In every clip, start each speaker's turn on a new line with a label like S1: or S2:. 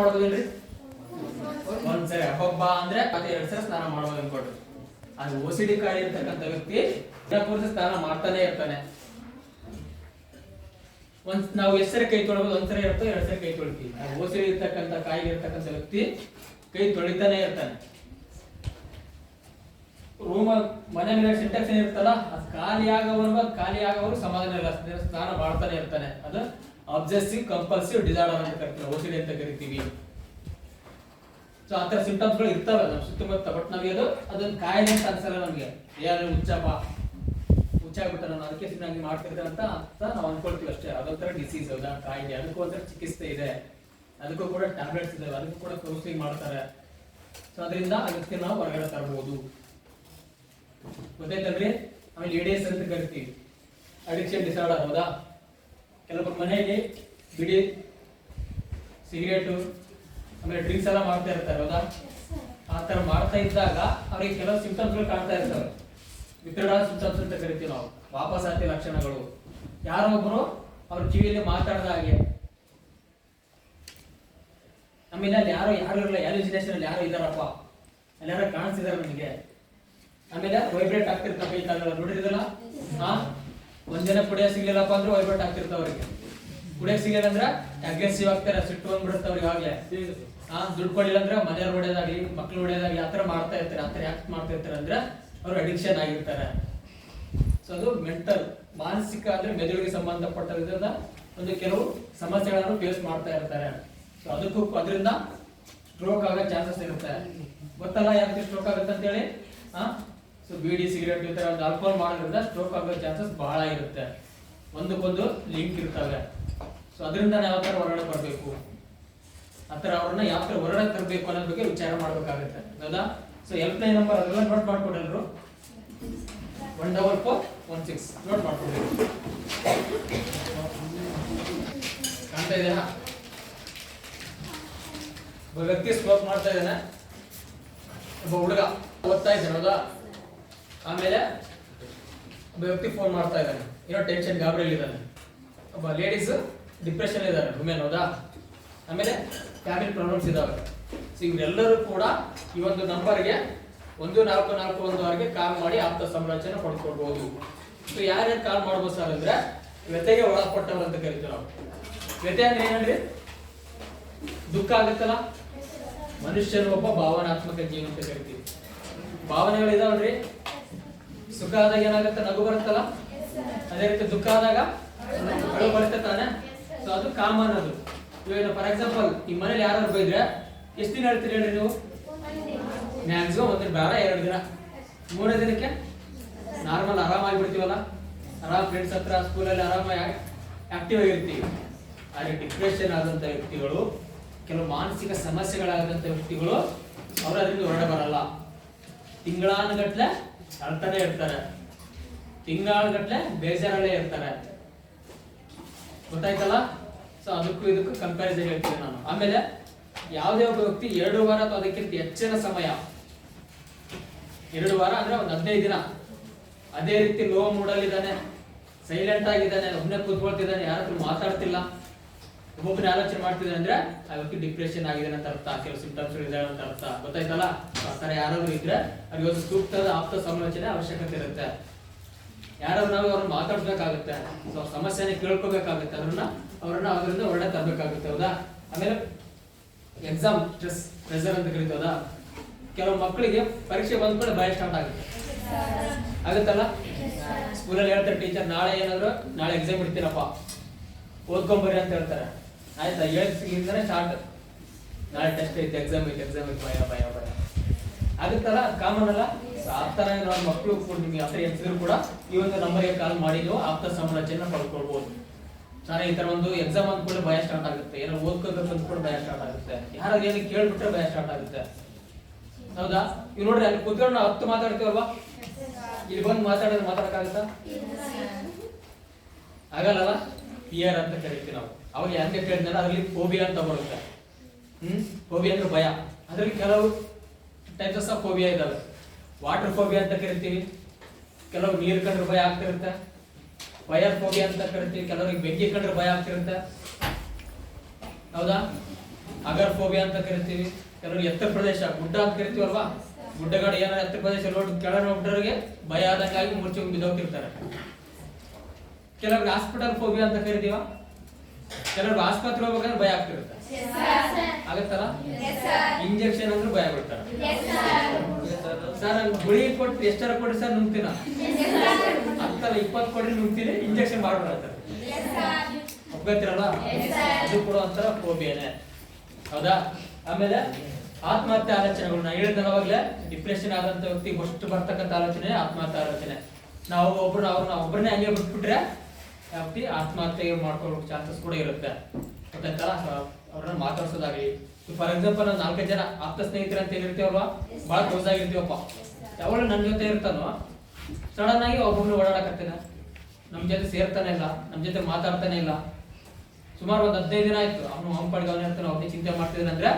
S1: ಮಾಡೋದಿಲ್ರಿ ಒಂದ್ಸರಿ ಹಬ್ಬ ಅಂದ್ರೆ ಮತ್ತೆ 2 ಸಲ ಸ್ನಾನ ಮಾಡೋದು ಅನ್ಕೊಡ್ರಿ. ಅದು OCD ಕಾಯಿಲೆ ಇರ್ತಕ್ಕಂಥ ವ್ಯಕ್ತಿ ಪೂರ್ತಿ ಸ್ನಾನ ಮಾಡ್ತಾನೆ ಇರ್ತಾನೆ. ನಾವು ಎಷ್ಟರ ಕೈ ತೊಳಬಹುದು, ಒಂದ್ಸರಿ ಇರ್ತದೆ 2 ಸರಿ ಕೈ ತೊಳಿತೀವಿ. OCD ಇರ್ತಕ್ಕಂಥ ಕಾಯಿಲೆ ಇರ್ತಕ್ಕಂಥ ವ್ಯಕ್ತಿ ಕೈ ತೊಳಿತಾನೆ ಇರ್ತಾನೆ. ರೂಮ್ ಮನೆ ಮೇಲೆ ಸಿಂಟೆಕ್ಸ್ ಏನಿರ್ತಲ್ಲ ಅದು ಖಾಲಿ ಆಗೋವರೆಗೂ ಸಮಾಧಾನ ಇಲ್ಲ, ಸ್ನಾನ ಮಾಡ್ತಾನೆ ಇರ್ತಾನೆ. ಅದು ಅಬ್ಸೆಸಿವ್ ಕಂಪಲ್ಸಿವ್ ಡಿಸಾರ್ಡರ್ ಅಂತ ಕರಿತೀವಿ, OCD ಅಂತ ಕರಿತೀವಿ. ಸೊ ಆತರ ಸಿಂಟಮ್ಸ್ ಗಳು ಇರ್ತವೆ ನಮ್ಮ ಸುತ್ತಮುತ್ತ. ಬಟ್ ನಮಗೆ ಅದೊಂದು ಕಾಯಿಲೆ ಅಂತ ಅನ್ಸಲ್ಲ ನಮ್ಗೆ. ಯಾರು ಹುಚ್ಚಾಗ್ಬಿಟ್ಟ ನಾನು ಅದಕ್ಕೆ ನಂಗೆ ಮಾಡ್ತಿರ್ತೇನೆ ಅಂತ ನಾವು ಅನ್ಕೊಳ್ತೀವಿ ಅಷ್ಟೇ. ಅದೊಂಥರ ಡಿಸೀಸ್, ಹೌದಾ, ಕಾಯಿಲೆ. ಅದಕ್ಕೂ ಒಂಥರ ಚಿಕಿತ್ಸೆ ಇದೆ, ಅದಕ್ಕೂ ಕೂಡ ಟ್ಯಾಬ್ಲೆಟ್ಸ್ ಇದಾವೆ, ಅದಕ್ಕೂ ಕೂಡ ಕೌನ್ಸಿಲಿಂಗ್ ಮಾಡ್ತಾರೆ. ಸೊ ಅದರಿಂದ ಅದಕ್ಕೆ ನಾವು ಹೊರಗಡೆ ತರಬಹುದು. ಗೊತ್ತಾಯ್ತಲ್ರಿ? ಆಮೇಲೆ ADS ಅಂತ ಕರಿತೀವಿ, ಅಡಿಕ್ಷನ್ ಡಿಸಾರ್ಡರ್, ಹೌದಾ. ಕೆಲವೊಬ್ಬರು ಮನೆಯಲ್ಲಿ ಬಿಡಿ, ಸಿಗರೇಟು, ಆಮೇಲೆ ಡ್ರಿಂಕ್ಸ್ ಎಲ್ಲ ಮಾಡ್ತಾ ಇರ್ತಾರೆ, ಹೌದಾ. ಆ ತರ ಮಾಡ್ತಾ ಇದ್ದಾಗ ಅವ್ರಿಗೆ ಕೆಲವು ಸಿಂಪ್ಟಮ್ಸ್ ಗಳು ಕಾಣ್ತಾ ಇರ್ತವೆ. ವಿತರಣಾ ಸಿಂಪ್ಟಮ್ಸ್ ಅಂತ ಕರಿತೀವಿ ನಾವು, ವಾಪಸಾತಿ ಲಕ್ಷಣಗಳು. ಯಾರೊಬ್ರು ಅವ್ರ ಕಿವಿಯಲ್ಲಿ ಮಾತಾಡ್ದ ಹಾಗೆ, ಆಮೇಲೆ ಅಲ್ಲಿ ಯಾರು ಇರಲ್ಲ, ಹ್ಯಾಲುಸಿನೇಷನ್ ಅಲ್ಲಿ ಯಾರು ಇದಾರಪ್ಪ, ಅಲ್ಲಿ ಯಾರು ಕಾಣಿಸ್ತಿದಾರೆ ನನಗೆ. ಆಮೇಲೆ ವೈಬ್ರೇಟ್ ಆಗ್ತಿರ್ತಾವ ಕೈ ಕಾಲ, ನೋಡಿದ್ರಲ್ಲ. ಒಂದಿನ ಕುಡಿಯ ಸಿಗ್ಲಿಲ್ಲಪ್ಪ ಅಂದ್ರೆ ವೈಬ್ರೇಟ್ ಆಗ್ತಿರ್ತಾವ ಅವ್ರಿಗೆ. ಕುಡಿಯಕ್ ಸಿಗಲ್ಲ ಅಂದ್ರೆ ಅಗ್ರೆಸಿವ್ ಆಗ್ತಾರೆ, ಸಿಟ್ಟು ಬಂದ್ಬಿಡುತ್ತೆ ಅವ್ರಿಗೆ. ಆಗ್ಲೇ ದುಡ್ಡು ಕೊಡಿಲ್ಲ ಅಂದ್ರೆ ಮನೆಯವ್ರು ಹೊಡೆಯೋದಾಗ್ಲಿ, ಮಕ್ಳು ಹೊಡೆಯೋದಾಗ್ಲಿ ಆತರ ಮಾಡ್ತಾ ಇರ್ತಾರೆ. ಆತರ ಯಾಕೆ ಮಾಡ್ತಾ ಇರ್ತಾರೆ ಅಂದ್ರೆ ಅವ್ರು ಅಡಿಕ್ಷನ್ ಆಗಿರ್ತಾರೆ. ಸೊ ಅದು ಮೆಂಟಲ್, ಮಾನಸಿಕ ಅಂದ್ರೆ ಮೆದುಳಿಗೆ ಸಂಬಂಧಪಟ್ಟ ಒಂದು ಕೆಲವು ಸಮಸ್ಯೆಗಳನ್ನು ಫೇಸ್ ಮಾಡ್ತಾ ಇರ್ತಾರೆ. ಸೊ ಅದರಿಂದ ಸ್ಟ್ರೋಕ್ ಆಗೋ ಚಾನ್ಸಸ್ ಇರುತ್ತೆ. ಗೊತ್ತಲ್ಲ ಯಾಕೆ ಸ್ಟ್ರೋಕ್ ಆಗುತ್ತೆ ಅಂತ ಹೇಳಿ? ಸೊ ಬೀಡಿ, ಸಿಗರೇಟ್ ಈ ತರ ಒಂದು ಆಲ್ಕೋಹಾಲ್ ಮಾಡೋದ್ರಿಂದ ಸ್ಟ್ರೋಕ್ ಆಗೋ ಚಾನ್ಸಸ್ ಬಹಳ ಇರುತ್ತೆ. ಒಂದಕ್ಕೊಂದು ಲಿಂಕ್ ಇರ್ತವೆ. ಸೊ ಅದರಿಂದ ನಾವು ಯಾವ ತರ ಹೊರಗಡೆ ಬರಬೇಕು, ಆತರ ಅವ್ರನ್ನ ಯಾವ ತರ ಹೊರಗಡೆ ತರಬೇಕು ಅನ್ನೋದ್ರ ಬಗ್ಗೆ ವಿಚಾರ ಮಾಡ್ಬೇಕಾಗುತ್ತೆ, ಹೌದಾ. ಸೊ ಹೆಲ್ಪ್ ಲೈನ್ ನಂಬರ್ ಅದೆಲ್ಲ ನೋಟ್ ಮಾಡ್ಕೊಡಲ್ರು, 14416 ನೋಟ್ ಮಾಡ್ಕೊಡಿ. ಕಾಣ್ತಾ ಇದೆಯಾ? ಒಬ್ಬ ವ್ಯಕ್ತಿ ಸ್ಮೋಕ್ ಮಾಡ್ತಾ ಇದ್ದಾನೆ, ಒಬ್ಬ ಹುಡುಗ ಓದ್ತಾ ಇದ್ದಾನೆ, ಹೌದಾ. ಆಮೇಲೆ ಒಬ್ಬ ವ್ಯಕ್ತಿ ಫೋನ್ ಮಾಡ್ತಾ ಇದ್ದಾನೆ, ಏನೋ ಟೆನ್ಷನ್, ಗಾಬರಿಯಲ್ಲಿ ಇದ್ದಾನೆ. ಒಬ್ಬ ಲೇಡೀಸ್ ಡಿಪ್ರೆಷನ್ ಇದ್ದಾರೆ, ವುಮೆನ್, ಹೌದಾ. ಆಮೇಲೆ ಫ್ಯಾಮಿಲಿ ಪ್ರಾಬ್ಲಮ್ಸ್ ಇದಾವೆ. ಸೊ ಇವರೆಲ್ಲರೂ ಕೂಡ ಈ ಒಂದು ನಂಬರ್ಗೆ 1441 ಕಾಲ್ ಮಾಡಿ ಆಪ್ತ ಸಮಾಲೋಚನೆ ಪಡ್ಕೊಳ್ಬಹುದು. ಸೊ ಯಾರ್ಯಾರು ಕಾಲ್ ಮಾಡ್ಬೋದು ಸರ್ ಅಂದ್ರೆ, ವ್ಯಥೆಗೆ ಒಳಪಟ್ಟವರು ಅಂತ ಕರಿತೀವಿ ನಾವು. ವ್ಯಥೆ ಅಂದ್ರೆ ಏನಂದ್ರೆ ದುಃಖ ಆಗುತ್ತಲ್ಲ, ಮನುಷ್ಯನ ಒಬ್ಬ ಭಾವನಾತ್ಮಕ ಜೀವ ಅಂತ ಕರಿತೀವಿ. ಭಾವನೆಗಳು ಇದಾವಲ್ರಿ, ಸುಖ ಆದಾಗ ಏನಾಗುತ್ತೆ, ನಗು ಬರುತ್ತಲ್ಲ, ಅದೇ ರೀತಿ ದುಃಖ ಆದಾಗ ಅಳು ಬರುತ್ತೆ ತಾನೆ. ಸೊ ಅದು ಕಾಮನ್. ಅದು ಇವಾಗ ಫಾರ್ ಎಕ್ಸಾಂಪಲ್ ಈ ಮನೇಲಿ ಯಾರು ಬೈದ್ರೆ ಎಷ್ಟು ದಿನ ಹೇಳ್ತೀರಿ ಹೇಳ್ರಿ ನೀವು? ಮ್ಯಾಕ್ಸಿಮಮ್ 1 ದಿನ, ಬೇಡ 2 ದಿನ. 3ನೇ ದಿನಕ್ಕೆ ನಾರ್ಮಲ್ ಆರಾಮಾಗಿ ಬಿಡ್ತೀವಲ್ಲ, ಆರಾಮ್ ಫ್ರೆಂಡ್ಸ್ ಹತ್ರ, ಸ್ಕೂಲಲ್ಲಿ ಆರಾಮಾಗಿ ಆಕ್ಟಿವ್ ಆಗಿರ್ತೀವಿ. ಆದರೆ ಡಿಪ್ರೆಷನ್ ಆದಂತ ವ್ಯಕ್ತಿಗಳು, ಕೆಲವು ಮಾನಸಿಕ ಸಮಸ್ಯೆಗಳಾದಂತ ವ್ಯಕ್ತಿಗಳು, ಅವರು ಅದರಿಂದ ಹೊರಗಡೆ ಬರಲ್ಲ. ತಿಂಗಳಾನುಗಟ್ಲೆ ಅಳ್ತಾನೆ ಇರ್ತಾರೆ, ತಿಂಗಳಾನುಗಟ್ಲೆ ಬೇಜಾರಲ್ಲೇ ಇರ್ತಾರೆ. ಗೊತ್ತಾಯ್ತಲ್ಲ? ಸೊ ಅದಕ್ಕೂ ಇದಕ್ಕೂ ಕಂಪ್ಯಾರಿಸನ್ ಹೇಳ್ತೀನಿ ನಾನು. ಆಮೇಲೆ ಯಾವುದೇ ಒಬ್ಬ ವ್ಯಕ್ತಿ 2 ವಾರ ಅಥವಾ ಅದಕ್ಕಿಂತ ಹೆಚ್ಚಿನ ಸಮಯ, 2 ವಾರ ಅಂದ್ರೆ ಒಂದು 15 ದಿನ ಅದೇ ರೀತಿ ಲೋ ಮೂಡಲ್ಲಿ ಇದ್ದಾನೆ, ಸೈಲೆಂಟ್ ಆಗಿದ್ದಾನೆ, ಒಬ್ಬನೇ ಕೂತ್ಕೊಳ್ತಿದ್ದಾನೆ, ಯಾರ ಹತ್ರ ಮಾತಾಡ್ತಿಲ್ಲ, ಒಬ್ಬೊಬ್ಬನೇ ಆಲೋಚನೆ ಮಾಡ್ತಿದ್ದಾನೆ ಅಂದ್ರೆ ಆ ವ್ಯಕ್ತಿ ಡಿಪ್ರೆಷನ್ ಆಗಿದೆ ಅಂತ ಅರ್ಥ, ಕೆಲವು ಸಿಂಪ್ಟಮ್ಸ್ ಇದೆ ಅಂತ ಅರ್ಥ. ಗೊತ್ತಾಯ್ತಲ್ಲ? ಆ ತರ ಯಾರಾದ್ರೂ ಇದ್ರೆ ಅವ್ರಿಗೆ ಒಂದು ಸೂಕ್ತದ ಆಪ್ತ ಸಮಾಲೋಚನೆ ಅವಶ್ಯಕತೆ ಇರುತ್ತೆ. ಯಾರಾದ್ರೂ ನಾವು ಅವ್ರನ್ನ ಮಾತಾಡ್ಬೇಕಾಗುತ್ತೆ, ಸೊ ಸಮಸ್ಯೆನ ಕೇಳ್ಕೋಬೇಕಾಗುತ್ತೆ, ಅವ್ರನ್ನ ಅದರಿಂದ ಹೊರಗಡೆ ತರಬೇಕಾಗುತ್ತೆ, ಹೌದಾ. ಆಮೇಲೆ ಎಕ್ಸಾಮ್ ಸ್ಟ್ರೆಸ್, ಪ್ರೆಷರ್ ಅಂತ ಕರೀತದ. ಕೆಲವು ಮಕ್ಕಳಿಗೆ ಪರೀಕ್ಷೆ ಬಂದ ಕೂಡ ಭಯ ಸ್ಟಾರ್ಟ್ ಆಗುತ್ತಲ್ಲ. ಸ್ಕೂಲಲ್ಲಿ ಹೇಳ್ತಾರೆ ಟೀಚರ್, ನಾಳೆ ಎಕ್ಸಾಮ್ ಇಡ್ತೀನಪ್ಪ, ಓದ್ಕೊಂಬರಿ ಅಂತ ಹೇಳ್ತಾರೆ. ಆಯ್ತಾ, 7 ಸ್ಟಾರ್ಟ್, ನಾಳೆ ಟೆಸ್ಟ್ ಐತೆ, ಎಕ್ಸಾಮ್ ಐತೆ, ಭಯ ಆಗುತ್ತಲ್ಲ, ಕಾಮನ್ ಅಲ್ಲ. ಆ ತರ ನಾವು ಮಕ್ಕಳು ನಿಮ್ಗೆ ಆ ತರ ಎನ್ಸಿದ್ರು ಕೂಡ ಈ ಒಂದು ನಂಬರ್ಗೆ ಕಾಲ್ ಮಾಡಿ ನೀವು ಆಪ್ತ ಸಮಾಲೋಚನೆ ಪಡ್ಕೊಳ್ಬಹುದು. ನಾನು ಈ ತರ ಒಂದು ಎಕ್ಸಾಮ್ ಅಂದ್ಕೊಳ್ಳಿ ಭಯ ಸ್ಟಾರ್ಟ್ ಆಗುತ್ತೆ, ಏನೋ ಓದ್ಕೋಬೇಕು ಅಂದ್ಕೊಂಡು ಭಯ ಸ್ಟಾರ್ಟ್ ಆಗುತ್ತೆ, ಯಾರಾದ್ರೂ ಏನು ಕೇಳ್ಬಿಟ್ರೆ ಭಯ ಸ್ಟಾರ್ಟ್ ಆಗುತ್ತೆ, ಹೌದಾ. ಇವ್ ನೋಡ್ರಿ, ಅಲ್ಲಿ ಕುತ್ಕೊಂಡು ನಾವು 10 ಮಾತಾಡ್ತೀವಲ್ವಾ, ಇಲ್ಲಿ ಬಂದು ಮಾತಾಡಕ್ಕಾಗುತ್ತಾ? ಆಗಲ್ಲ. ಫಿಯರ್ ಅಂತ ಕರಿತೀವಿ ನಾವು. ಅವಾಗ ಯಾಕೆ ಕೇಳಿದ್ನಲ್ಲ, ಅದ್ರಲ್ಲಿ ಫೋಬಿಯಾ ಅಂತ ಬರುತ್ತೆ. ಫೋಬಿಯಾ ಅಂದ್ರೆ ಭಯ. ಅದ್ರಲ್ಲಿ ಕೆಲವು ಟೈಪ್ಸ್ ಆಫ್ ಫೋಬಿಯಾ ಇದಾವೆ. ವಾಟರ್ ಫೋಬಿಯಾ ಅಂತ ಕರಿತೀವಿ, ಕೆಲವು ನೀರು ಕಂಡ್ರೆ ಭಯ ಆಗ್ತಿರುತ್ತೆ. ಫೈರ್ ಫೋಬಿಯಾ ಅಂತ ಕರಿತೀವಿ, ಕೆಲವರಿಗೆ ಬೆಂಕಿ ಕಂಡ್ರೆ ಭಯ ಆಗ್ತಿರುತ್ತೆ, ಹೌದಾ. ಅಗರ್ಫೋಬಿಯಾ ಅಂತ ಕರಿತೀವಿ. ಕೆಲವರು ಎತ್ತರ ಪ್ರದೇಶ ಗುಡ್ಡ ಅಂತ ಕರಿತೀವಲ್ವಾ, ಗುಡ್ಡಗಾಡು ಏನಾರ ಎತ್ತರ ಪ್ರದೇಶ ನೋಡಿ ಕೆಳಗೆ ನೋಡ್ಬಿಟ್ಟವ್ರಿಗೆ ಭಯ ಆದಂಗಾಗಿ ಮುಚ್ಚಿ ಬಿದ್ದೋಗ್ತಿರ್ತಾರೆ. ಕೆಲವ್ರಿಗೆ ಹಾಸ್ಪಿಟಲ್ ಫೋಬಿಯಾ ಅಂತ ಕರಿತೀವ, ಕೆಲವ್ರಿಗೆ ಆಸ್ಪತ್ರೆ ಹೋಗ್ಬೇಕಂದ್ರೆ ಭಯ ಆಗ್ತಿರುತ್ತೆ, ಆಗತ್ತಲ್ಲ. ಇಂಜೆಕ್ಷನ್ ಅಂದ್ರೆ ಭಯ ಬಿಡ್ತಾರೆ. ಸರ್ ಗುಳಿಗೆ ಕೊಟ್ಟು ಎಷ್ಟರ ಕೊಡ್ರಿ ಸರ್ ನುಗ್ತೀನ 10-20 ಕೊಡ್ರಿ ನುಗ್ತೀನಿ, ಇಂಜೆಕ್ಷನ್ ಮಾಡ್ಬಿಡ್ತಾರೆ. ಒಪ್ಕೊತೀರಲ್ಲ, ಅದು ಕೂಡ ಒಂಥರ ಫೋಬಿಯಾನೆ, ಹೌದಾ? ಆಮೇಲೆ ಆತ್ಮಹತ್ಯೆ ಆಲೋಚನೆಗಳು ನಾ ಹೇಳಿದ್ದಲ್ಲ ಅವಾಗಲೇ, ಡಿಪ್ರೆಷನ್ ಆದಂತ ವ್ಯಕ್ತಿ ಫಸ್ಟ್ ಬರ್ತಕ್ಕಂಥ ಆಲೋಚನೆ ಆತ್ಮಹತ್ಯೆ ಆಲೋಚನೆ. ನಾವು ಒಬ್ಬರನ್ನೇ ಹಂಗೆ ಬಿಟ್ಬಿಟ್ರೆ ವ್ಯಕ್ತಿ ಆತ್ಮಹತ್ಯೆ ಮಾಡ್ಕೊಳ್ಳೋ ಚಾನ್ಸಸ್ ಕೂಡ ಇರುತ್ತೆ. ಗೊತ್ತಾಯ್ತಲ್ಲ, ಅವ್ರನ್ನ ಮಾತಾಡ್ಸೋದಾಗ್ಲಿ. ಫಾರ್ ಎಕ್ಸಾಂಪಲ್ 4-5 ಜನ ಆಪ್ತ ಸ್ನೇಹಿತರ ಅಂತ ಹೇಳಿರ್ತೀವಲ್ವಾ, ಬಹಳ ಕ್ಲೋಸ್ ಆಗಿರ್ತೀವಪ್ಪ, ಯಾವಾಗ ನನ್ನ ಜೊತೆ ಇರ್ತಾನೋ ಸಡನ್ ಆಗಿ ಒಬ್ಬೊಬ್ರು ಓಡಾಡಕತ್ತೇನೆ, ನಮ್ ಜೊತೆ ಸೇರ್ತಾನೆ ಇಲ್ಲ, ನಮ್ ಜೊತೆ ಮಾತಾಡ್ತಾನೆ ಇಲ್ಲ, ಸುಮಾರು ಒಂದು 15 ದಿನ ಆಯ್ತು, ಅವನು ಹಂಪಾಡಿಗೆ ಅವನ ಇರ್ತಾನೆ, ಅವ್ರಿಗೆ ಚಿಂತೆ ಮಾಡ್ತಿದ್ದಾನೆ ಅಂದ್ರೆ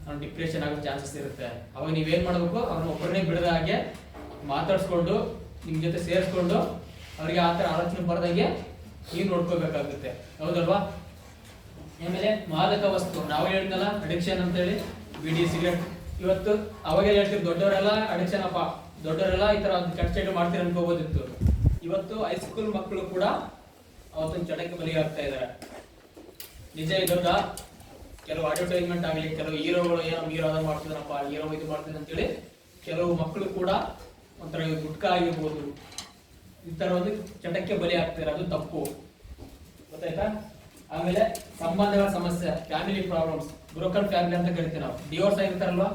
S1: ಅವ್ನು ಡಿಪ್ರೆಷನ್ ಆಗೋ ಚಾನ್ಸಸ್ ಇರುತ್ತೆ. ಅವಾಗ ನೀವೇನ್ ಮಾಡ್ಬೇಕು, ಅವ್ರನ್ನ ಒಬ್ಬರನ್ನೇ ಬಿಡದ ಹಾಗೆ ಮಾತಾಡ್ಸ್ಕೊಂಡು ನಿಮ್ ಜೊತೆ ಸೇರಿಸ್ಕೊಂಡು ಅವ್ರಿಗೆ ಆ ಥರ ಆಲೋಚನೆ ಬರ್ದಂಗೆ ನೀವು ನೋಡ್ಕೋಬೇಕಾಗುತ್ತೆ, ಹೌದಲ್ವಾ? ಆಮೇಲೆ ಮಾದಕ ವಸ್ತು, ನಾವು ಹೇಳಿದ್ನಲ್ಲ ಅಡಿಕ್ಷನ್ ಅಂತ ಹೇಳಿ, ಬಿಡಿ ಸಿಗರೇಟ್. ಇವತ್ತು ಅವಾಗ ಹೇಳ್ತೀವಿ ದೊಡ್ಡವರೆಲ್ಲ ಅಡಿಕ್ಷನ್ ಅಪ್ಪ, ದೊಡ್ಡವರೆಲ್ಲ ಈ ತರ ಕೆಟ್ಟ ಚಟ ಮಾಡ್ತೀರ ಅನ್ಕೋಬೋದಿತ್ತು. ಇವತ್ತು ಹೈಸ್ಕೂಲ್ ಮಕ್ಕಳು ಕೂಡ ಅವತ್ತೊಂದು ಚಟಕ್ಕೆ ಬಲಿಯಾಗ್ತಾ ಇದ್ದಾರೆ. ನಿಜ ಇದೊಂದ ಕೆಲವು ಅಡ್ವರ್ಟೈಸ್ಮೆಂಟ್ ಆಗಲಿ, ಕೆಲವು ಹೀರೋಗಳು ಏನೋ ಹೀರೋ ಅದ ಮಾಡ್ತಿದ್ದಾನಪ್ಪ, ಹೀರೋ ಇದು ಮಾಡ್ತಿದ್ದಾನೆ ಅಂತೇಳಿ ಕೆಲವು ಮಕ್ಕಳು ಕೂಡ ಒಂಥರ ಗುಟ್ಕಾ ಆಗಿರ್ಬೋದು, ಈ ತರ ಒಂದು ಚಟಕ್ಕೆ ಬಲಿ ಆಗ್ತಾರೆ, ಅದು ತಪ್ಪು, ಗೊತ್ತಾಯ್ತಾ? ಆಮೇಲೆ ಸಂಬಂಧಗಳ ಸಮಸ್ಯೆ, ಫ್ಯಾಮಿಲಿ ಪ್ರಾಬ್ಲಮ್ಸ್, ಬ್ರೋಕನ್ ಫ್ಯಾಮಿಲಿ ಅಂತ ಕರಿತೀವಿ ನಾವು. ಡಿವೋರ್ಸ್ ಆಗಿರ್ತಾರಲ್ವಾ,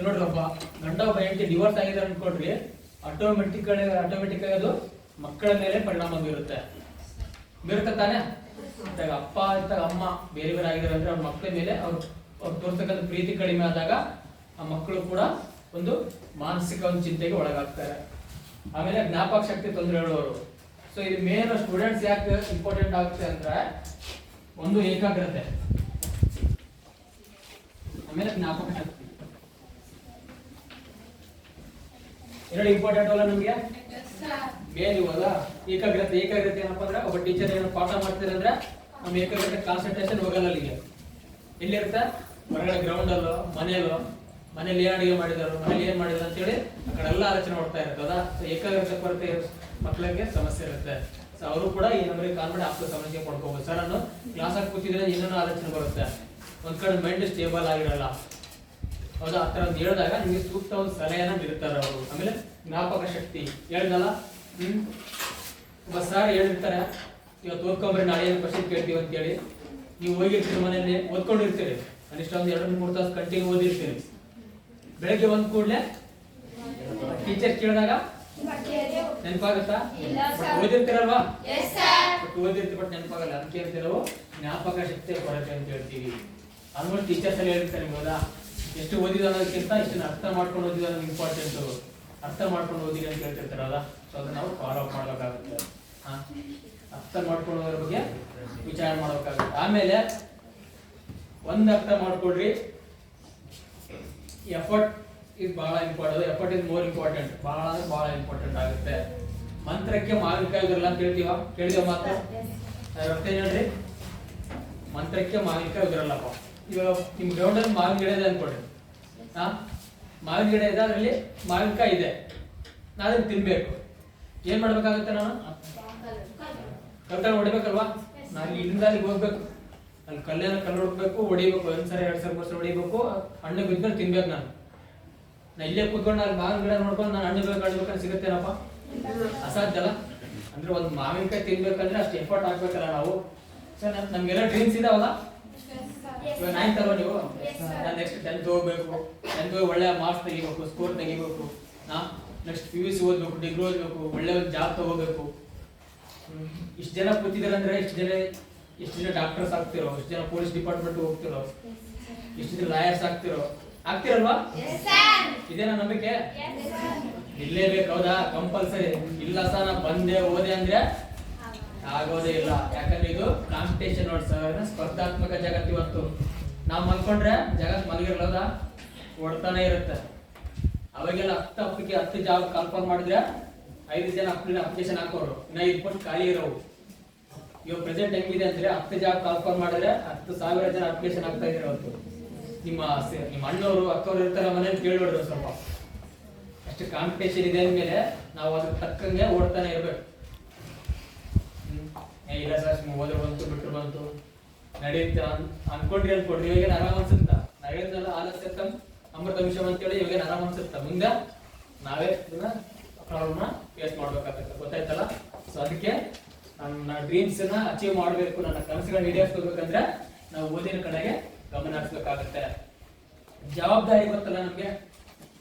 S1: ನೋಡ್ರಿ ಒಬ್ಬ ಗಂಡ ಒಬ್ಬ ಹೆಂಡತಿ ಡಿವೋರ್ಸ್ ಆಗಿದ್ದಾರೆ ಅನ್ಕೊಳ್ರಿ, ಆಟೋಮೆಟಿಕ್ ಆಗಿ ಅದು ಮಕ್ಕಳ ಮೇಲೆ ಪರಿಣಾಮ ಬೀರುತ್ತೆ. ಬೀರುತ್ತೆ ತಾನೆ? ಇದ್ದಾಗ ಅಪ್ಪ ಇದ್ದಾಗ ಅಮ್ಮ ಬೇರೆ ಬೇರೆ ಆಗಿದ್ದಾರೆ ಅಂದ್ರೆ ಅವ್ರ ಮಕ್ಕಳ ಮೇಲೆ ಅವ್ರು ತೋರ್ತಕ್ಕಂಥ ಪ್ರೀತಿ ಕಡಿಮೆ ಆದಾಗ ಆ ಮಕ್ಕಳು ಕೂಡ ಒಂದು ಮಾನಸಿಕ ಒಂದು ಚಿಂತೆಗೆ ಒಳಗಾಗ್ತಾರೆ. ಆಮೇಲೆ ಜ್ಞಾಪಕ ಶಕ್ತಿ ತೊಂದರೆ ಹೇಳೋರು. ಸೊ ಇದು ಮೇನ್ ಸ್ಟೂಡೆಂಟ್ಸ್ ಯಾಕೆ ಇಂಪಾರ್ಟೆಂಟ್ ಆಗುತ್ತೆ ಅಂದ್ರೆ, ಒಂದು ಏಕಾಗ್ರತೆ, ಆಮೇಲೆ ಜ್ಞಾಪಕ ಶಕ್ತಿ, ಎರಡು ಇಂಪಾರ್ಟೆಂಟ್ ಅಲ್ಲ ನಮ್ಗೆ ಮೇನ್ ಇವಾಗ. ಏಕಾಗ್ರತೆ ಏನಪ್ಪಾ ಅಂದ್ರೆ, ಒಬ್ಬ ಟೀಚರ್ ಏನೋ ಪಾಠ ಮಾಡ್ತಾರೆ ಅಂದ್ರೆ ನಮ್ಮ ಏಕಾಗ್ರತೆ ಕಾನ್ಸಂಟ್ರೇಷನ್ ಹೋಗಲ್ಲ ಅಲ್ಲಿಗೆ. ಎಲ್ಲಿರುತ್ತೆ? ಹೊರಗಡೆ ಗ್ರೌಂಡ್ ಅಲ್ಲೋ ಮನೇಲಿ ಏನ್ ಅಡಿಗೆ ಮಾಡಿದಾರೋ, ಮನೇಲಿ ಏನ್ ಮಾಡಿದ್ರು ಅಂತೇಳಿ ಆ ಕಡೆ ಎಲ್ಲ ಆಲೋಚನೆ ಮಾಡ್ತಾ ಇರ್ತದ. ಸೊ ಏಕಾಗ್ರತೆ ಕೊರತೆ ಮಕ್ಕಳಿಗೆ ಸಮಸ್ಯೆ ಇರುತ್ತೆ. ಸೊ ಅವರು ಕೂಡ ಈ ನಮಗೆ ಕಾಲ್ ಮಾಡಿ ಆಪ್ತ ಸಮಸ್ಯೆ ಪಡ್ಕೋಬಹುದು. ಸರ್ ನಾನು ಕ್ಲಾಸ್ ಆಗಿ ಕೂತಿದ್ರೆ ಇನ್ನೊಂದು ಆಲೋಚನೆ ಬರುತ್ತೆ, ಒಂದ್ ಕಡೆ ಮೈಂಡ್ ಸ್ಟೇಬಲ್ ಆಗಿರಲ್ಲ, ಹೌದಾ? ಆ ತರ ಹೇಳಿದಾಗ ನಿಮಗೆ ಸೂಕ್ತ ಒಂದು ಸಲಹೆಯನ್ನ ನೀಡ್ತಾರೆ ಅವರು. ಆಮೇಲೆ ಜ್ಞಾಪಕ ಶಕ್ತಿ ಹೇಳಿದಲ್ಲ, ಸರ್ ಹೇಳಿರ್ತಾರೆ ಇವತ್ತು ಓದ್ಕೊಂಡ್ರೆ ನಾಳೆ ಏನು ಕ್ವಶನ್ ಕೇಳ್ತೀವಿ ಅಂತ ಹೇಳಿ, ನೀವು ಹೋಗಿರ್ತೀರಿ ಮನೆಯಲ್ಲಿ ಓದ್ಕೊಂಡಿರ್ತೀರಿ, ಕನಿಷ್ಠ ಒಂದು 2-3 ತಾಸು ಕಂಟಿನ್ಯೂ ಓದಿರ್ತೀರಿ. ಬೆಳಗ್ಗೆ ಒಂದ್ ಕೂಡಲೇ ಟೀಚರ್ ಕೇಳಿದಾಗ ನೆನಪಾಗತ್ತಾ? ಓದಿರ್ತೀರಲ್ವಾ? ಓದಿರ್ತೀವಿ ಬಟ್ ನೆನಪಾಗಲ್ಲ. ಅದಕ್ಕೆ ಹೇಳ್ತಿರೋ ಜ್ಞಾಪಕ ಶಕ್ತಿ ಕೊರತೆ ಅಂತ ಹೇಳ್ತೀವಿ. ಆಲ್ಮೋಸ್ಟ್ ಟೀಚರ್ಸ್ ಅಲ್ಲಿ ಹೇಳ್ತಾರೆ ಹೌದಾ, ಎಷ್ಟು ಓದಿದ ಅನ್ನೋದಕ್ಕಿಂತ ಇಷ್ಟನ್ನು ಅರ್ಥ ಮಾಡ್ಕೊಂಡು ಓದಿದ ಅನ್ನೋದು ಇಂಪಾರ್ಟೆಂಟ್. ಅರ್ಥ ಮಾಡ್ಕೊಂಡು ಓದಿರಿ ಅಂತ ಹೇಳ್ತಿರ್ತಾರಲ್ಲ, ಸೊ ಅದನ್ನ ನಾವು ಫಾಲೋ ಅಪ್ ಮಾಡ್ಬೇಕಾಗುತ್ತೆ. ಅರ್ಥ ಮಾಡ್ಕೊಳ್ಳೋದ್ರ ಬಗ್ಗೆ ವಿಚಾರ ಮಾಡ್ಬೇಕಾಗುತ್ತೆ. ಆಮೇಲೆ ಒಂದ್ ಅರ್ಥ ಮಾಡ್ಕೊಡ್ರಿ, ಎಫರ್ಟ್ ಇಸ್ ಬಹಳ important. Effort is more important, ಬಹಳ ಅಂದ್ರೆ ಬಹಳ ಇಂಪಾರ್ಟೆಂಟ್ ಆಗುತ್ತೆ. ಮಂತ್ರಕ್ಕೆ ಮಾವಿನಕಾಯಿ ಉದುರಲ್ಲ ಅಂತ ಕೇಳಿದೀವ ಮಾತ್ರ ಅರ್ಥ ಹೇಳ್ರಿ. ಮಂತ್ರಕ್ಕೆ ಮಾವಿನಕಾಯಿ ಉದುರಲ್ಲಪ್ಪ. ಇವಾಗ ನಿಮ್ ಗ್ರೌಂಡ್ ಅಲ್ಲಿ ಮಾವಿನ ಗಿಡ ಇದೆ ಅನ್ಕೊಡ್ರಿ, ಮಾವಿನ ಗಿಡ ಇದೆ, ಅದರಲ್ಲಿ ಮಾವಿನಕಾಯಿ ಇದೆ, ನಾನು ಅದನ್ನ ತಿನ್ಬೇಕು. ಏನ್ ಮಾಡ್ಬೇಕಾಗುತ್ತೆ? ನಾನು ಕಲ್ಕಲ್ ಹೊಡಿಬೇಕಲ್ವಾ? ನಾನು ಇಲ್ಲಿಂದ ಅಲ್ಲಿಗೆ ಹೋಗ್ಬೇಕು, ಅಲ್ಲಿ ಕಲ್ಲು ಹುಡ್ಬೇಕು, ಹೊಡಿಬೇಕು, 1 ಸರಿ 2 ಸರಿ 3 ಸರಿ ಹೊಡಿಬೇಕು, ಹಣ್ಣು ಬಿದ್ಮೇಲೆ ತಿನ್ಬೇಕು. ನಾ ಇಲ್ಲೇ ಕೂತ್ಕೊಂಡು ಅಲ್ಲಿ ಮಾವಿನ ಗಿಡ ನೋಡ್ಕೊಂಡು ನಾನು ಹಣ್ಣು ಬೇಕು ಸಿಗುತ್ತೇನಪ್ಪ? ಅಸಾಧ್ಯ ಅಲ್ಲ. ಅಂದ್ರೆ ಒಂದು ಮಾವಿನಕಾಯಿ ತಿನ್ಬೇಕಂದ್ರೆ ಅಷ್ಟು ಎಫರ್ಟ್ ಹಾಕ್ಬೇಕಲ್ಲ ನಾವು. ಸರ್ ನಮ್ಗೆಲ್ಲ ಡ್ರೀಮ್ಸ್ ಇದಾವಲ್ಲ. ಇವಾಗ 9th ಅಲ್ವಾ ನೀವು? ನಾನು ನೆಕ್ಸ್ಟ್ 10th ಹೋಗ್ಬೇಕು, 10th ಹೋಗಿ ಒಳ್ಳೆ ಮಾರ್ಕ್ಸ್ ತೆಗಿಬೇಕು, ಸ್ಕೋರ್ ತೆಗಿಬೇಕು, ನೆಕ್ಸ್ಟ್ PUC ಓದ್ಬೇಕು, ಡಿಗ್ರಿ ಓದ್ಬೇಕು, ಒಳ್ಳೆ ಒಂದು ಜಾಬ್ ತಗೋಬೇಕು. ಇಷ್ಟು ಜನ ಕೂತಿದಾರೆ ಅಂದ್ರೆ ಎಷ್ಟು ಜನ ಡಾಕ್ಟರ್ಸ್ ಆಗ್ತಿರೋ, ಎಷ್ಟು ಜನ ಪೊಲೀಸ್ ಡಿಪಾರ್ಟ್ಮೆಂಟ್ ಹೋಗ್ತಿರೋ, ಎಷ್ಟು ಜನ ಲಾಯರ್ಸ್ ಆಗ್ತಿರಲ್ವಾ? ಇದೇನಾ ನಂಬಿಕೆ? ಇರ್ಲೇಬೇಕು, ಹೌದಾ? ಕಂಪಲ್ಸರಿ. ಇಲ್ಲ ಸರ್ ನಾ ಬಂದೆ ಓದೆ ಅಂದ್ರೆ ಆಗೋದೇ ಇಲ್ಲ. ಯಾಕಂದ್ರೆ ಇದು ಕಾಂಪಿಟೇಷನ್ ಸ್ಪರ್ಧಾತ್ಮಕ ಜಗತ್ತು. ಇವತ್ತು ನಾವು ಮಲ್ಕೊಂಡ್ರೆ ಜಗತ್ ಮಲಗಿರಲ್ಲ, ಓಡ್ತಾನೆ ಇರುತ್ತೆ. ಅವಾಗೆಲ್ಲ 10 ಜಾಬ್ ಕಾಲ್ಫಾರ್ಮ್ ಮಾಡಿದ್ರೆ 5 ಜನ ಅಪ್ಲಿಕೇಶನ್ ಹಾಕೋರು, ಇನ್ನ 20 ಖಾಲಿ ಇರೋವು. ಇವಾಗ ಪ್ರೆಸೆಂಟ್ ಹೆಂಗಿದೆ ಅಂದ್ರೆ 10 ಜಾಬ್ ಕಾಲ್ಫರ್ ಮಾಡಿದ್ರೆ 10,000 ಜನ ಅಪ್ಲಿಕೇಶನ್ ಆಗ್ತಾ ಇದ್ದಾರೆ ಅವತ್ತು. ನಿಮ್ಮ ಅಣ್ಣವರು ಅಕ್ಕವ್ರು ಇರ್ತಾರ ಮನೇಲಿ ಕೇಳ್ಬಿಡ್ರಿ ಸ್ವಲ್ಪ. ಅಷ್ಟು ಕಾಂಪಿಟೇಷನ್ ಇದೆ ಅಂದ್ಮೇಲೆ ನಾವು ಅದ್ರ ತಕ್ಕಂಗೆ ಓಡ್ತಾನೆ ಇರ್ಬೇಕು. ಇಲ್ಲ ಸರ್ ಓದ್ರ ಬಂತು ಬಿಟ್ರು ಬಂತು ನಡೆಯುತ್ತೆ ಅನ್ಕೊಂಡ್ರಿ ಅನ್ಕೊಡ್ರಿ, ಇವಾಗ ಆರಾಮ್ ಅನ್ಸುತ್ತಾ? ನಾವ್ ಹೇಳಿದ್ನಲ್ಲ ಆಲಸ್ಯ ಅಮೃತ ವಿಷಯ ಅಂತೇಳಿ ಇವಾಗ ಆರಾಮ್ ಅನ್ಸುತ್ತಾ? ಮುಂದೆ ನಾವೇ ಇದನ್ನ ಪ್ರಾಬ್ಲಮ್ನ ಫೇಸ್ ಮಾಡ್ಬೇಕಾಗತ್ತೆ, ಗೊತ್ತಾಯ್ತಲ್ಲ? ಸೊ ಅದಕ್ಕೆ ನನ್ನ ಡ್ರೀಮ್ಸ್ ನ ಅಚೀವ್ ಮಾಡಬೇಕು, ನನ್ನ ಕನಸುಗಳನ್ನ ಈಡೇರಿಸ್ಕೋಬೇಕಂದ್ರೆ ನಾವು ಓದಿನ ಕಡೆಗೆ ಗಮನ ಹರಿಸ್ಬೇಕಾಗತ್ತೆ. ಜವಾಬ್ದಾರಿ ಗೊತ್ತಲ್ಲ ನಮ್ಗೆ,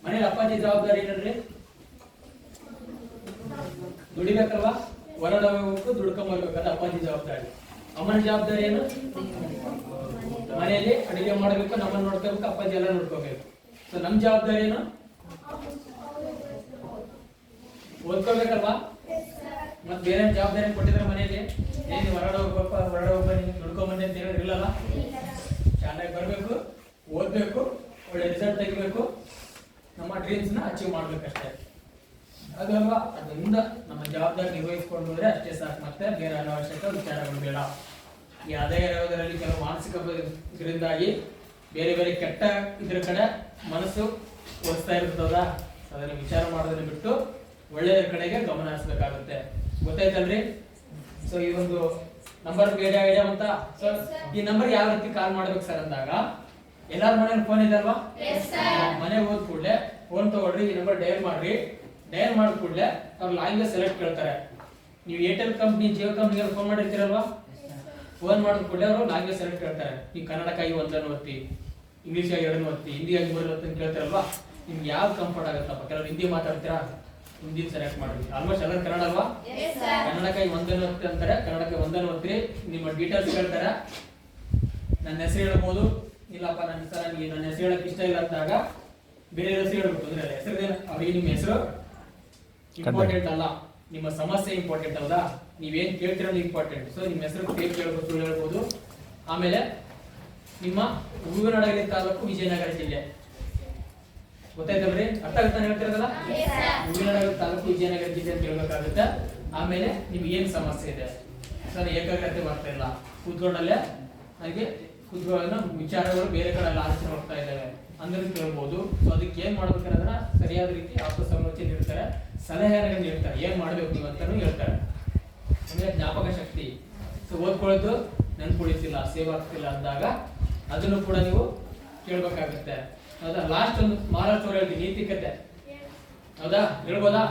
S1: ಮನೇಲಿ ಅಪ್ಪಾಜಿ ಜವಾಬ್ದಾರಿ ಏನಂದ್ರೆ ದುಡಿಬೇಕಲ್ವಾ, ಹೊರಡ ಹೋಗ್ಬೇಕು, ದುಡ್ಕೊಂಬರ್ಬೇಕಲ್ಲ ಅಪ್ಪಾಜಿ ಜವಾಬ್ದಾರಿ. ಅಮ್ಮನ ಜವಾಬ್ದಾರಿ ಏನು? ಮನೆಯಲ್ಲಿ ಅಡಿಗೆ ಮಾಡಬೇಕು, ನಮ್ಮನ್ನ ನೋಡ್ಕೋಬೇಕು, ಅಪ್ಪಾಜಿ ಎಲ್ಲ ನೋಡ್ಕೋಬೇಕು. ಸೊ ನಮ್ ಜವಾಬ್ದಾರಿ ಏನು? ಓದ್ಕೋಬೇಕಲ್ವಾ? ಮತ್ ಬೇರೆ ಜವಾಬ್ದಾರಿ ಕೊಟ್ಟಿದ್ರೆ ಮನೆಯಲ್ಲಿ ಏನು ಹೊರಗಡೆ ಹೋಗ್ಬೇಕು ನುಡ್ಕೊಂಬಂದಿ ಅಂತ ಹೇಳಿ ಇರಲ್ಲ. ಚೆನ್ನಾಗಿ ಬರ್ಬೇಕು, ಓದ್ಬೇಕು, ಒಳ್ಳೆ ರಿಸಲ್ಟ್ ತೆಗಿಬೇಕು, ನಮ್ಮ ಡ್ರೀಮ್ಸ್ ನ ಅಚೀವ್ ಮಾಡ್ಬೇಕಷ್ಟೇ. ಅದಲ್ವಾ? ಅದರಿಂದ ನಮ್ಮ ಜವಾಬ್ದಾರಿ ನಿರ್ವಹಿಸ್ಕೊಂಡು ಹೋದ್ರೆ ಅಷ್ಟೇ ಸಾಕು, ಮತ್ತೆ ಬೇರೆ ಅನಾವಶ್ಯಕ ವಿಚಾರಗಳು ಬೇಡ. ಈ ಆದಾಯ ಇರೋದರಲ್ಲಿ ಕೆಲವು ಮಾನಸಿಕ ಇದರಿಂದಾಗಿ ಬೇರೆ ಬೇರೆ ಕೆಟ್ಟ ಇದ್ರ ಕಡೆ ಮನಸ್ಸು ಓದಿಸ್ತಾ ಇರ್ತದ. ಅದನ್ನ ವಿಚಾರ ಮಾಡೋದನ್ನ ಬಿಟ್ಟು ಒಳ್ಳೆಯ ಕಡೆಗೆ ಗಮನ ಹರಿಸಬೇಕಾಗುತ್ತೆ, ಗೊತ್ತಾಯ್ತಲ್ರಿ? ಸೊ ಈ ಒಂದು ನಂಬರ್ ಬೇರೆ ಐಡಿಯಾ ಅಂತ. ಸೊ ಈ ನಂಬರ್ ಯಾವ ರೀತಿ ಕಾಲ್ ಮಾಡ್ಬೇಕು ಸರ್ ಅಂದಾಗ, ಎಲ್ಲಾರ ಮನೇಲಿ ಫೋನ್ ಇದೆ ಅಲ್ವಾ? ಮನೆಗೆ ಹೋದ್ ಕೂಡಲೇ ಫೋನ್ ತಗೊಳ್ರಿ, ಈ ನಂಬರ್ ಡಯಲ್ ಮಾಡ್ರಿ. ಡಯಲ್ ಮಾಡಿದ ಕೂಡಲೇ ಅವ್ರು ಲ್ಯಾಂಗ್ವೇಜ್ ಸೆಲೆಕ್ಟ್ ಕೇಳ್ತಾರೆ. ನೀವು ಏರ್ಟೆಲ್ ಕಂಪ್ನಿ, ಜಿಯೋ ಕಂಪ್ನಿಗೆ ಫೋನ್ ಮಾಡಿರ್ತೀರಲ್ವಾ? ಫೋನ್ ಮಾಡಿದ ಕೂಡಲೇ ಅವರು ಲ್ಯಾಂಗ್ವೇಜ್ ಸೆಲೆಕ್ಟ್ ಕೇಳ್ತಾರೆ. ನೀವು ಕನ್ನಡಕ್ಕಾಗಿ 1 ಒತ್ತಿ, ಇಂಗ್ಲೀಷಾಗಿ 2 ಒತ್ತಿ, ಹಿಂದಿಯಾಗಿ 3 ಒತ್ತಿ ಅಂತ ಕೇಳ್ತಾರಲ್ವಾ? ನಿಮ್ಗೆ ಯಾವ್ದು ಕಂಫರ್ಟ್ ಆಗುತ್ತಪ್ಪ? ಕೆಲವರು ಹಿಂದಿ ಮಾತಾಡ್ತೀರಾ, ಹಿಂದಿ ಸೆಲೆಕ್ಟ್ ಮಾಡಿ. ಆಲ್ಮೋಸ್ಟ್ ಎಲ್ಲರೂ ಕನ್ನಡ ಅಲ್ವಾ? ಕನ್ನಡಕ್ಕಾಗಿ 1 ಒತ್ತಿ ಅಂತಾರೆ, ಕನ್ನಡಕ್ಕೆ 1 ಒತ್ತಿ. ನಿಮ್ಮ ಡೀಟೇಲ್ಸ್ ಕೇಳ್ತಾರೆ, ನನ್ನ ಹೆಸರು ಹೇಳ್ಬೋದು. ಇಲ್ಲಪ್ಪ ನನ್ನ ಹೆಸರು ಹೇಳಕ್ ಇಷ್ಟ ಇಲ್ಲ ಅಂದಾಗ ಬೇರೆ ಹೆಸರು ಹೇಳ್ಬೇಕು. ಅಂದ್ರೆ ಹೆಸರು ಅವ್ರಿಗೆ ನಿಮ್ಮ ಹೆಸರು ಇಂಪಾರ್ಟೆಂಟ್ ಅಲ್ಲ, ನಿಮ್ಮ ಸಮಸ್ಯೆ ಇಂಪಾರ್ಟೆಂಟ್. ಹೌದಾ? ನೀವೇನ್ ಕೇಳ್ತಿರೋದು ಇಂಪಾರ್ಟೆಂಟ್. ಸೊ ನಿಮ್ಮ ಹೆಸರು ಫೇಕ್ ಹೇಳ್ಬೋದು, ಸುಳ್ಳು ಹೇಳ್ಬೋದು. ಆಮೇಲೆ ನಿಮ್ಮ ಹೂವಿನಡಗಲಿ ತಾಲೂಕು, ವಿಜಯನಗರ ಜಿಲ್ಲೆ, ಗೊತ್ತಾಯ್ತಲ್ರಿ? ಅರ್ಥ ಆಗುತ್ತಾನೆ ಹೇಳ್ತಿರೋದಲ್ಲ? ಹೂವಿನಡಗಲಿ ತಾಲೂಕು, ವಿಜಯನಗರ ಜಿಲ್ಲೆ ಅಂತ ಹೇಳ್ಬೇಕಾಗುತ್ತೆ. ಆಮೇಲೆ ನಿಮ್ಗೆ ಏನ್ ಸಮಸ್ಯೆ ಇದೆ ಸರ್? ಏಕಾಗ್ರತೆ ಬರ್ತಾ ಇಲ್ಲ, ಕೂತ್ಕೊಂಡಲ್ಲೇ ನನಗೆ ಕೂತ್ಕೊಳ್ಳೋ ವಿಚಾರಗಳು ಬೇರೆ ಕಡೆ ಎಲ್ಲ ಆಲೋಚನೆ ಹೋಗ್ತಾ ಇದ್ದಾವೆ ಅಂದ್ರೆ ಕೇಳ್ಬೋದು. ಸೊ ಅದಕ್ಕೆ ಏನ್ ಮಾಡ್ಬೇಕಂದ್ರೆ ಸರಿಯಾದ ರೀತಿ ಆಪ್ತ ಸಂರಚನೆ ನೀಡ್ತಾರೆ, ಸಲಹೆಗಳನ್ನು ನೀಡ್ತಾರೆ, ಏನ್ ಮಾಡ್ಬೇಕು ನೀವು ಅಂತಾನು ಹೇಳ್ತಾರೆ. ಅಂದ್ರೆ ಜ್ಞಾಪಕ ಶಕ್ತಿ. ಸೊ ಓದ್ಕೊಳ್ಳೋದು ನೆನ್ಪುಳಿತಿಲ್ಲ, ಸೇವ್ ಆಗ್ತಿಲ್ಲ ಅಂದಾಗ ಅದನ್ನು ಕೂಡ ನೀವು ಕೇಳ್ಬೇಕಾಗುತ್ತೆ. ಹೌದಾ? ಲಾಸ್ಟ್ ಒಂದು ಮಾರಲ್ ಸ್ಟೋರಿ ಹೇಳ್ತೀನಿ, ನೀತಿಕತೆ. ಹೌದಾ? ಹೇಳ್ಬೋದಾ?